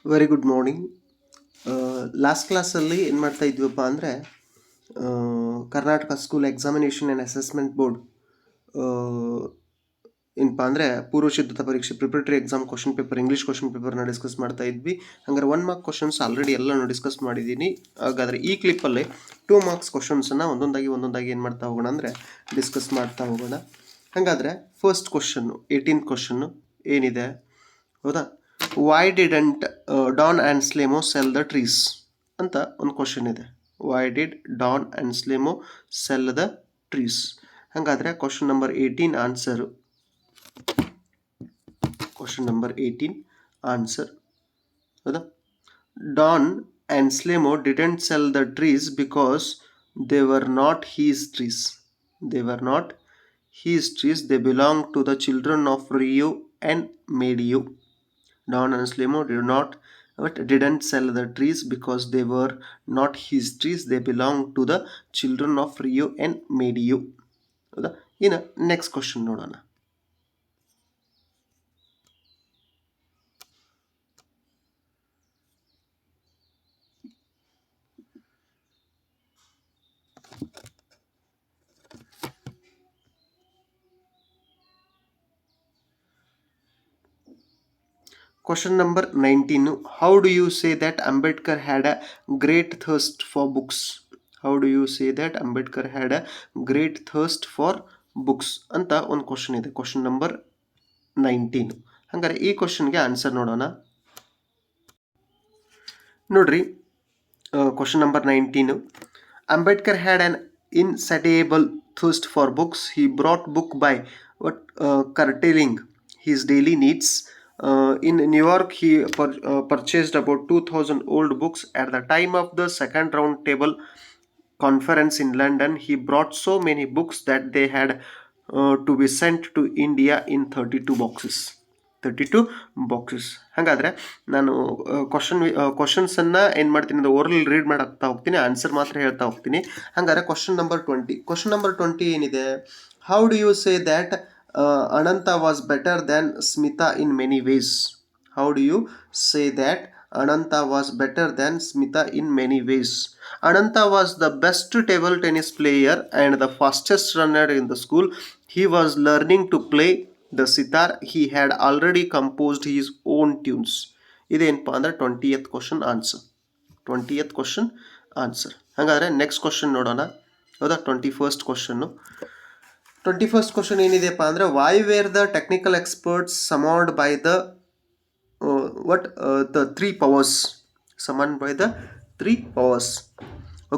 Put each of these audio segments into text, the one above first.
Very good morning. Last ಕ್ಲಾಸಲ್ಲಿ ಏನು ಮಾಡ್ತಾ ಇದ್ವಪ್ಪ ಅಂದರೆ Karnataka school examination and assessment board ಏನಪ್ಪ ಅಂದರೆ ಪೂರ್ವ ಸಿದ್ಧತಾ ಪರೀಕ್ಷೆ preparatory exam question paper English question ಪೇಪರ್ನ ಡಿಸ್ಕಸ್ ಮಾಡ್ತಾ ಇದ್ವಿ. ಹಂಗಾರೆ 1 ಮಾರ್ಕ್ ಕ್ವಶನ್ಸ್ ಆಲ್ರೆಡಿ ಎಲ್ಲನೂ ಡಿಸ್ಕಸ್ ಮಾಡಿದ್ದೀನಿ. ಹಾಗಾದರೆ ಈ ಕ್ಲಿಪ್ಪಲ್ಲಿ 2 ಮಾರ್ಕ್ಸ್ ಕ್ವಶನ್ಸನ್ನು ಒಂದೊಂದಾಗಿ ಏನು ಮಾಡ್ತಾ ಹೋಗೋಣ ಅಂದರೆ ಡಿಸ್ಕಸ್ ಮಾಡ್ತಾ ಹೋಗೋಣ. ಹಾಗಾದರೆ ಫಸ್ಟ್ ಕ್ವಶನ್ನು 18th ಕ್ವಶನ್ನು ಏನಿದೆ ಹೌದಾ, why didn't Dan and Slemo sell the trees ಅಂತ ಒಂದು ಕ್ವಶನ್ ಇದೆ. Why did Dan and Slemo sell the trees? ಹಾಗಾದರೆ question number 18 answer. Question number 18 answer ಹೌದಾ. Dan and Slemo didn't sell the trees because they were not his trees. They were not his trees, they belong to the children of Reu and Medio. Don and Slimo didn't sell the trees because they were not his trees, they belong to the children of Reu and Medio. ಇನ್ನು next question ನೋಡೋಣ. Question number 19. How do you say that Ambedkar had a great thirst for books? How do you say that Ambedkar had a great thirst for books ಅಂತ ಒಂದು question ಇದೆ. Question number 19. ಹಾಗಾದ್ರೆ ಈ ಕ್ವಶನ್ಗೆ answer ನೋಡೋಣ. ನೋಡ್ರಿ, question number 19. Ambedkar had an insatiable thirst for books. He brought book by curtailing his daily needs. In New York, he purchased about 2,000 old books. At the time of the second round table conference in London, he brought so many books that they had to be sent to India in 32 boxes. 32 boxes. ಹಾಗಾದರೆ ನಾನು ಕ್ವಶನ್ಸನ್ನು ಏನು ಮಾಡ್ತೀನಿ ಅಂದರೆ oral read ಮಾಡಾಕ್ತಾ ಹೋಗ್ತೀನಿ, answer ಮಾತ್ರ ಹೇಳ್ತಾ ಹೋಗ್ತೀನಿ. ಹಾಗಾದರೆ ಕ್ವಶನ್ ನಂಬರ್ 20. ಕ್ವಶನ್ ನಂಬರ್ 20 ಏನಿದೆ? How do you say that Ananta was better than Smita in many ways? How do you say that Ananta was better than Smita in many ways? Ananta was the best table tennis player and the fastest runner in the school. He was learning to play the sitar. He had already composed his own tunes. ಇದೇನಪ್ಪ ಅಂದರೆ 20th question answer. 20th question answer. ಹಾಗಾದರೆ next question ನೋಡೋಣ. ಹೌದಾ, 21st question. 21st question ಏನಿದೆಯಪ್ಪ ಅಂದರೆ why were the technical experts summoned by the the three powers? Summoned by the three powers.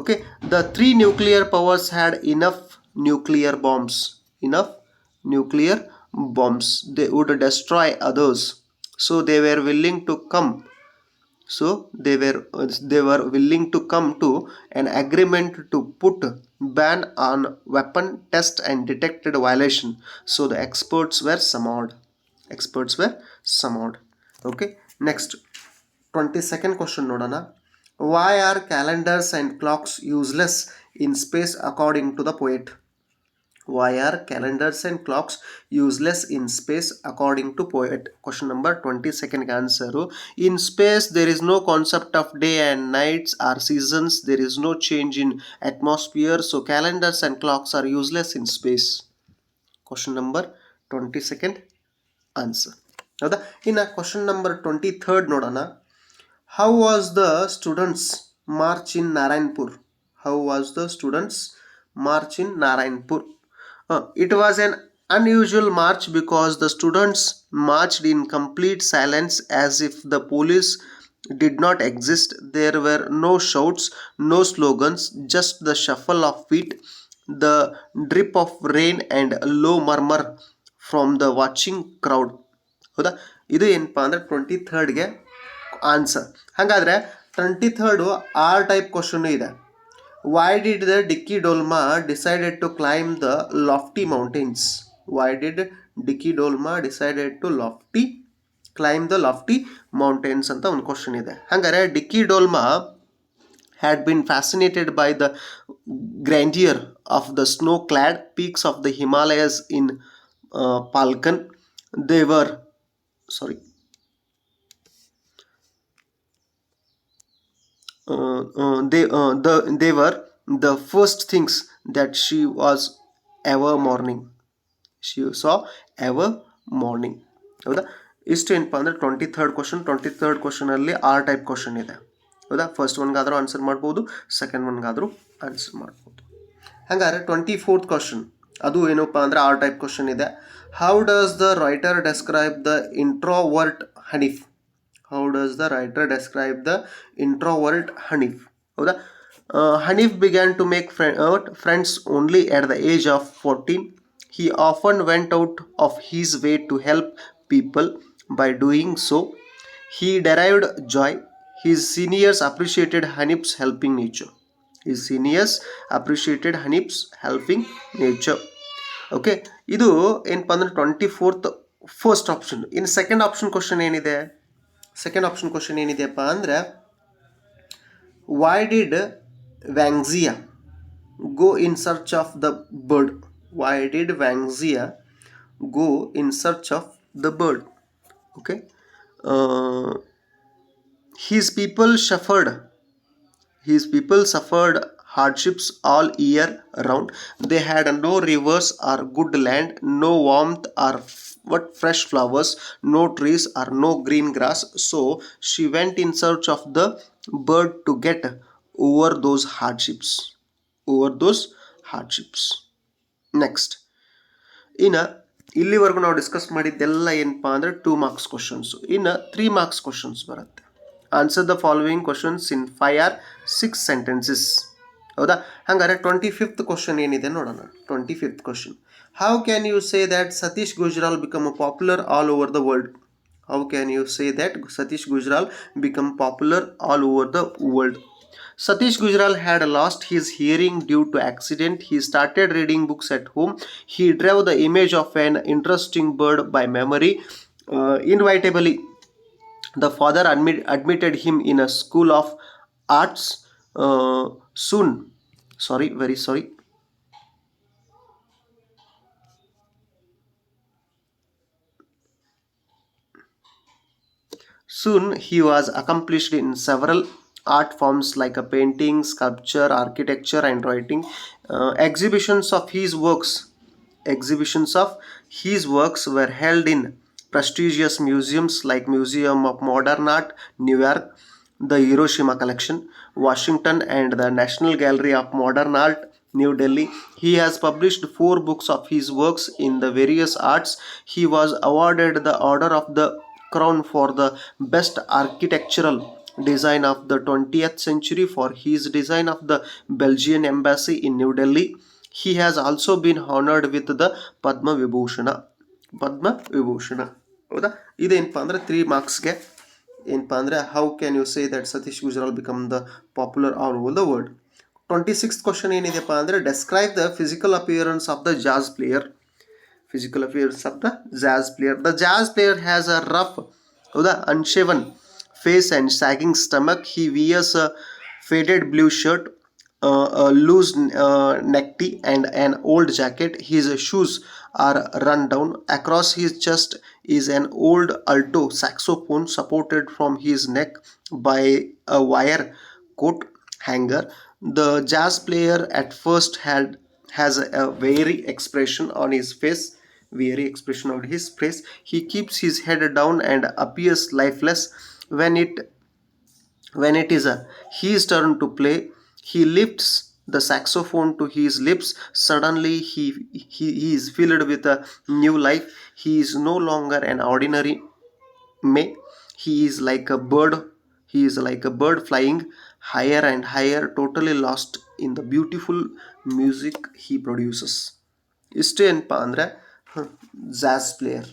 Okay, the three nuclear powers had enough nuclear bombs. Enough nuclear bombs. They would destroy others. So they were willing to come. So they were willing to come to an agreement to put ban on weapon test and detected violation. So the experts were summoned. Experts were summoned. Okay, next 22nd question ನೋಡೋಣ. Why are calendars and clocks useless in space according to the poet? Why are calendars and clocks useless in space according to poet? Question number 22nd answer. In space there is no concept of day and nights or seasons. There is no change in atmosphere, so calendars and clocks are useless in space. Question number 22nd answer. ಹೌದಾ. ಇನ್ನು question number 23rd ನೋಡೋಣ. How was the students March in Narayanpur? How was the students March in Narayanpur? It was an unusual march because the students marched in complete silence as if the police did not exist. There were no shouts, no slogans, just the shuffle of feet, the drip of rain and a low murmur from the watching crowd. ಹೌದಾ, ಇದು ಏನಪ್ಪ ಅಂದರೆ 23rdಗೆ answer. ಹಾಗಾದರೆ 23rd R type question ಇದೆ. Why did the Dicky Dolma decided to climb the lofty mountains? Why did Dicky Dolma decided to climb the lofty mountains ಅಂತ ಒಂದು question ಇದೆ. ಹಾಗಾದರೆ ಡಿಕ್ಕಿ Dolma had been fascinated by the grandeur of the snow-clad peaks of the Himalayas in Palkan. they were the first things that she was ever morning she saw ever morning. ಹೌದಾ? ಇಷ್ಟು ಏನಪ್ಪ ಅಂದರೆ 23rd question. 23rd ಕ್ವಶನಲ್ಲಿ or type question ಇದೆ. ಹೌದಾ? First ಒನ್ಗಾದರೂ answer ಮಾಡ್ಬೋದು, second ಒನ್ಗಾದರೂ ಆನ್ಸರ್ ಮಾಡ್ಬೋದು. ಹಾಗಾದ್ರೆ 24th ಕ್ವಶನ್ ಅದು ಏನಪ್ಪ ಅಂದರೆ ಆರ್ ಟೈಪ್ ಕ್ವಶನ್ ಇದೆ. How does the writer describe the introvert Hanif? How does the writer describe the introvert Hanif? ಹೌದಾ? Hanif began to make friends only at the age of 14. He often went out of his way to help people. By doing so, he derived joy. His seniors appreciated Hanif's helping nature. His seniors appreciated Hanif's helping nature. Okay, ಇದು ಏನಪ್ಪ ಅಂದರೆ 24th first option. ಇನ್ನು second option question ಏನಿದೆ? Second option question ಏನಿದೆಯಪ್ಪ ಅಂದರೆ why did Wangzia go in search of the bird? Why did Wangzia go in search of the bird? Okay. His people suffered hardships all year round. They had no rivers or good land, no warmth or fresh flowers, no trees or no green grass. So she went in search of the bird to get over those hardships. Next, ಇನ್ನು ಇಲ್ಲಿವರೆಗೂ ನಾವು discuss ಮಾಡಿದ್ದೆಲ್ಲ ಏನಪ್ಪ ಅಂದರೆ 2 marks questions. ಇನ್ನು 3 marks questions ಬರುತ್ತೆ. Answer the following questions in 5 or 6 sentences. ಹೌದಾ? ಹಾಗಾದ್ರೆ 25th ಕ್ವಶನ್ ಏನಿದೆ ನೋಡೋಣ. 25th question, how can you say that Satish Gujral become popular all over the world? How can you say that Satish Gujral become popular all over the world? Satish Gujral had lost his hearing due to accident. He started reading books at home. He drew the image of an interesting bird by memory. Inevitably, the father admitted him in a school of arts. Soon, very sorry. Soon he was accomplished in several art forms like a painting, sculpture, architecture, and writing. Exhibitions of his works were held in prestigious museums like Museum of Modern Art, New York, the Hiroshima Collection, Washington, and the National Gallery of Modern Art, New Delhi. He has published 4 books of his works in the various arts. He was awarded the Order of the Crown for the best architectural design of the 20th century for his design of the Belgian embassy in New Delhi. He has also been honored with the Padma Vibhushana. ಹೌದಾ? ಇದೇನಪ್ಪ ಅಂದರೆ 3 ಮಾರ್ಕ್ಸ್ಗೆ ಏನಪ್ಪ ಅಂದರೆ how can you say that Satish Gujral become the popular all over the world. 26th question ಏನಿದೆಪ್ಪ ಅಂದರೆ describe the physical appearance of the jazz player. The jazz player has a rough, unshaven face and sagging stomach. He wears a faded blue shirt, a loose necktie, and an old jacket. His shoes are run down. Across his chest is an old alto saxophone supported from his neck by a wire coat hanger. The jazz player at first has a weary expression on his face. He keeps his head down and appears lifeless. When it is his turn to play, he lifts the saxophone to his lips. Suddenly he is filled with a new life. He is no longer an ordinary May. He is like a bird flying higher and higher, totally lost in the beautiful music he produces. ಇಷ್ಟು ಏನಪ್ಪ ಅಂದರೆ jazz player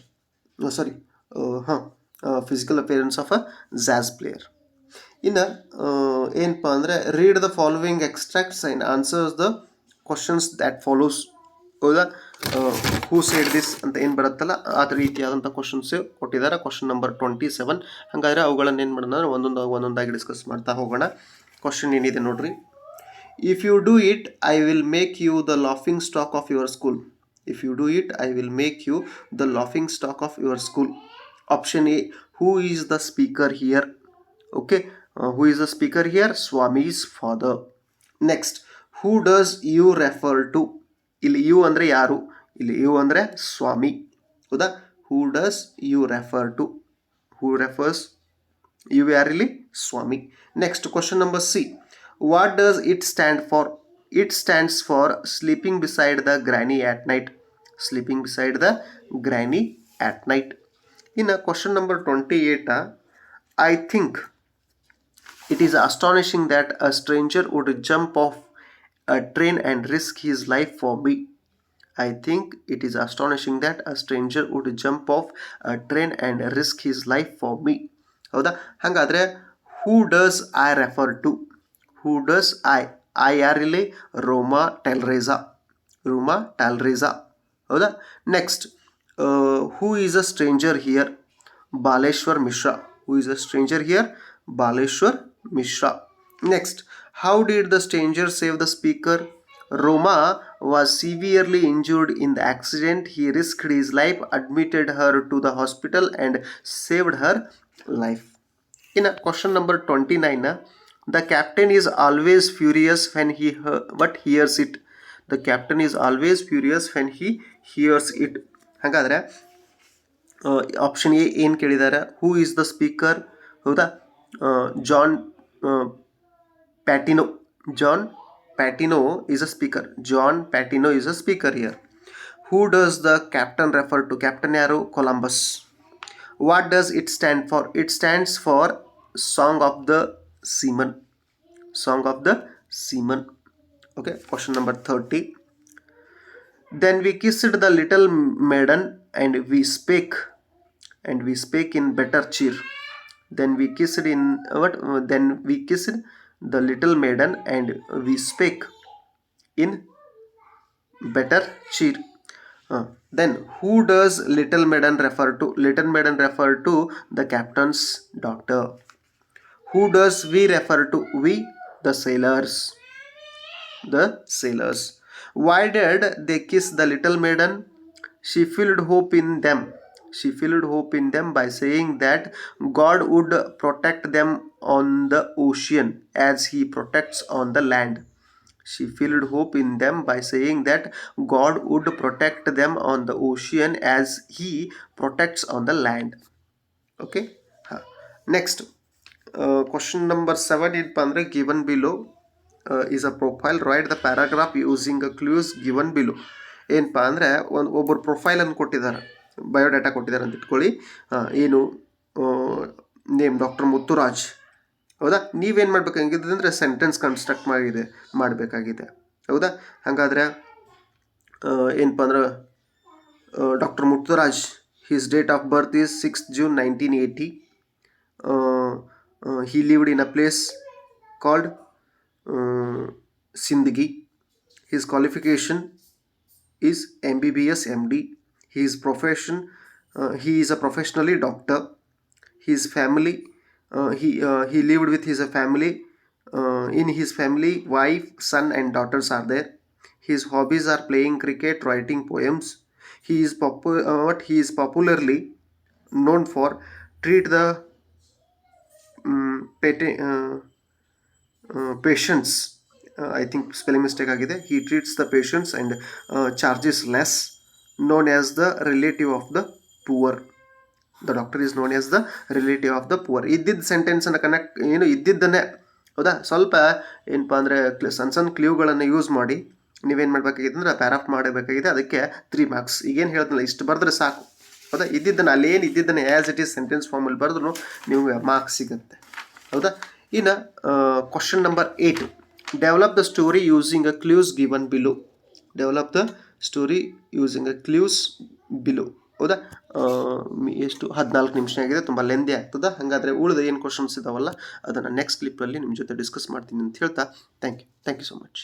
physical appearance of a jazz player. ಇನ್ನು ಏನಪ್ಪ ಅಂದರೆ read the following extracts and answers the questions that follows. ಹೌದಾ? Who said this ಅಂತ ಏನು ಬರುತ್ತಲ್ಲ ಆ ರೀತಿಯಾದಂಥ ಕ್ವಶನ್ಸ್ ಕೊಟ್ಟಿದ್ದಾರೆ. Question number 27. ಹಾಗಾದರೆ ಅವುಗಳನ್ನು ಏನು ಮಾಡೋಣ ಅಂದರೆ ಒಂದೊಂದಾಗಿ ಡಿಸ್ಕಸ್ ಮಾಡ್ತಾ ಹೋಗೋಣ. ಕ್ವಶನ್ ಏನಿದೆ ನೋಡ್ರಿ. If you do it, I will make you the laughing stock of your school. If you do it, I will make you the laughing stock of your school. Option A, who is the speaker here? Okay. Who is the speaker here? Swami's father. Next, who does you refer to? ಇಲ್ಲಿ you ಅಂದರೆ ಯಾರು, ಇಲ್ಲಿ you ಅಂದರೆ ಸ್ವಾಮಿ. ಹೌದಾ? Who does you refer to? Who refers you ಯಾರಿಲ್ಲಿ? Swami. Next question number C. What does it stand for? It stands for sleeping beside the granny at night. Sleeping beside the granny at night. ಇನ್ನು question number 28. I think it is astonishing that a stranger would jump off a train and risk his life for me. I think it is astonishing that a stranger would jump off a train and risk his life for me. ಹೌದಾ? ಹಾಗಾದರೆ who does I refer to? Who does I ಯಾರಿಲ್ಲಿ? ರೋಮಾ ಟೆಲ್ರೇಜಾ. ರೋಮಾ ಟ್ಯಾಲ್ರೇಜಾ. ಹೌದಾ? Next, who is a stranger here? Baleshwar Mishra. Who is a stranger here? Baleshwar Mishra. Next, how did the stranger save the speaker? Roma was severely injured in the accident. He risked his life, admitted her to the hospital and saved her life. In question number 29, the captain is always furious when he hears it. The captain is always furious when he hears it. ಹಾಗಾದರೆ option A ಏನು ಕೇಳಿದ್ದಾರೆ? Who is the speaker? ಹೌದಾ? John Patino. John Patino is a speaker. John Patino is a speaker here. Who does the captain refer to? Captain ಯಾರು? Columbus. What does it stand for? It stands for song of the seaman. Song of the seaman. Okay, question number 30. Then we kissed the little maiden and we spake in better cheer. Then we kissed in what? Then we kissed the little maiden and we spake in better cheer. Then who does little maiden refer to? Little maiden refer to the captain's daughter. Who does we refer to? We, the sailors. The sailors. Why did they kiss the little maiden? She filled hope in them. She filled hope in them by saying that God would protect them on the ocean as He protects on the land. She filled hope in them by saying that God would protect them on the ocean as He protects on the land. Okay. Next, question number 7 ಏನಪ್ಪ ಅಂದರೆ given below is a profile. Write the paragraph using a clues given below. ಏನಪ್ಪ ಅಂದರೆ ಒಬ್ಬರು ಪ್ರೊಫೈಲನ್ನು ಕೊಟ್ಟಿದ್ದಾರೆ, biodata ಕೊಟ್ಟಿದ್ದಾರೆ ಅಂತ ಇಟ್ಕೊಳ್ಳಿ. ಏನು ನೇಮ್ ಡಾಕ್ಟರ್ ಮುತ್ತುರಾಜ್. ಹೌದಾ? ನೀವೇನು ಮಾಡಬೇಕಾಗಿದೆ ಅಂದರೆ ಸೆಂಟೆನ್ಸ್ ಕನ್ಸ್ಟ್ರಕ್ಟ್ ಮಾಡಬೇಕಾಗಿದೆ. ಹೌದಾ? ಹಾಗಾದರೆ ಏನಪ್ಪ ಅಂದ್ರೆ doctor Muthuraj, his date of birth is 6 June 1980. He lived in a place called Sindhi. His qualification is MBBS MD. His profession, he is a professionally doctor. His family, he lived with his family. In his family, wife, son and daughters are there. His hobbies are playing cricket, writing poems. He is popularly known for treat the patients. I think spelling mistake ಆಗಿದೆ. He treats the patients and charges less. Known as the relative of the poor. The doctor is known as the relative of the poor. ಇದ್ದಿದ್ದ ಸೆಂಟೆನ್ಸನ್ನು connect ಇದ್ದಿದ್ದನ್ನೇ, ಹೌದಾ, ಸ್ವಲ್ಪ ಏನಪ್ಪ ಅಂದರೆ ಸಣ್ಣ ಕ್ಲೂಗಳನ್ನು use ಮಾಡಿ ನೀವೇನು ಮಾಡಬೇಕಾಗಿದೆ ಅಂದರೆ ಪ್ಯಾರಾಫ್ ಮಾಡಬೇಕಾಗಿದೆ. ಅದಕ್ಕೆ 3 marks. ಈಗೇನು ಹೇಳ್ತಿಲ್ಲ, ಇಷ್ಟು ಬರೆದ್ರೆ ಸಾಕು. ಹೌದಾ? ಇದ್ದಿದ್ದನ್ನು ಅಲ್ಲೇನು ಇದ್ದಿದ್ದನ್ನು ಆ್ಯಸ್ ಇಟ್ ಈಸ್ ಸೆಂಟೆನ್ಸ್ ಫಾರ್ಮಲ್ಲಿ ಬರೆದ್ರು ನಿಮಗೆ ಮಾರ್ಕ್ಸ್ ಸಿಗುತ್ತೆ. ಹೌದಾ? ಇನ್ನು question number 8. Develop the story using a clues given below. Develop the story using a clues below. ಹೌದಾ? ಎಷ್ಟು 14 ನಿಮಿಷ ಆಗಿದೆ, ತುಂಬ ಲೆಂದಿ ಆಗ್ತದೆ. ಹಾಗಾದರೆ ಉಳಿದ ಏನು ಕ್ವಶನ್ಸ್ ಇದಾವಲ್ಲ ಅದನ್ನು ನೆಕ್ಸ್ಟ್ ಕ್ಲಿಪ್ಪಲ್ಲಿ ನಿಮ್ಮ ಜೊತೆ ಡಿಸ್ಕಸ್ ಮಾಡ್ತೀನಿ ಅಂತ ಹೇಳ್ತಾ ಥ್ಯಾಂಕ್ ಯು ಸೊ ಮಚ್.